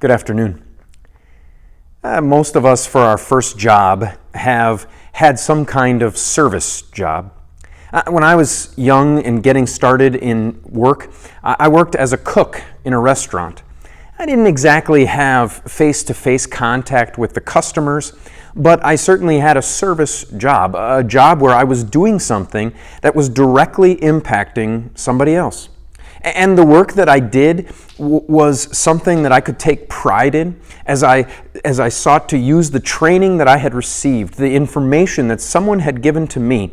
Good afternoon. Most of us, for our first job, have had some kind of service job. When I was young and getting started in work, I worked as a cook in a restaurant. I didn't exactly have face-to-face contact with the customers, but I certainly had a service job, a job where I was doing something that was directly impacting somebody else. And the work that I did was something that I could take pride in as I sought to use the training that I had received, the information that someone had given to me,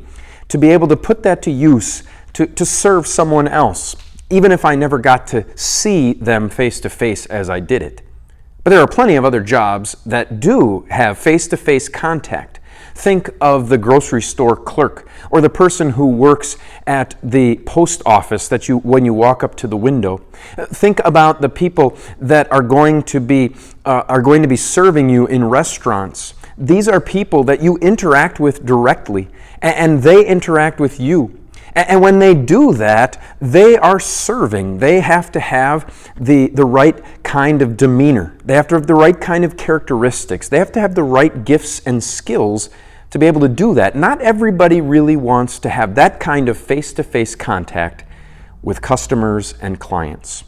to be able to put that to use to serve someone else, even if I never got to see them face to face as I did it. But there are plenty of other jobs that do have face-to-face contact. Think of the grocery store clerk or the person who works at the post office when you walk up to the window. Think about the people that are going to be serving you in restaurants. These are people that you interact with directly, and they interact with you. And when they do that, they are serving. They have to have the right kind of demeanor. They have to have the right kind of characteristics. They have to have the right gifts and skills to be able to do that. Not everybody really wants to have that kind of face-to-face contact with customers and clients,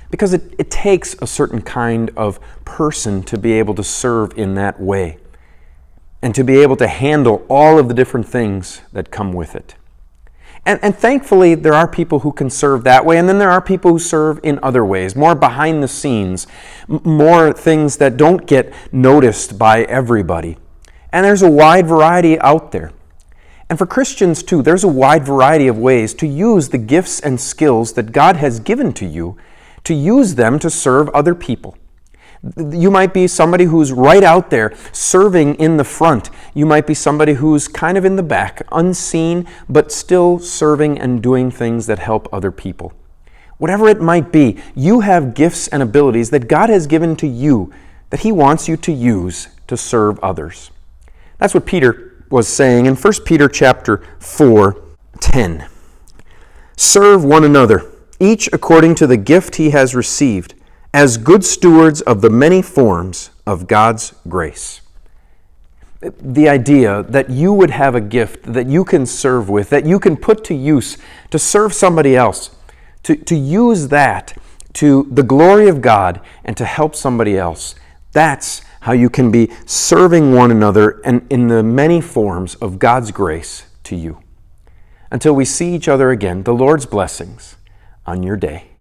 because it takes a certain kind of person to be able to serve in that way and to be able to handle all of the different things that come with it. And thankfully, there are people who can serve that way, and then there are people who serve in other ways, more behind the scenes, more things that don't get noticed by everybody. And there's a wide variety out there. And for Christians too, there's a wide variety of ways to use the gifts and skills that God has given to you, to use them to serve other people. You might be somebody who's right out there serving in the front. You might be somebody who's kind of in the back, unseen, but still serving and doing things that help other people. Whatever it might be, you have gifts and abilities that God has given to you that He wants you to use to serve others. That's what Peter was saying in 1 Peter chapter 4:10. Serve one another, each according to the gift he has received, as good stewards of the many forms of God's grace. The idea that you would have a gift that you can serve with, that you can put to use to serve somebody else, to use that to the glory of God and to help somebody else, that's how you can be serving one another and in the many forms of God's grace to you. Until we see each other again, the Lord's blessings on your day.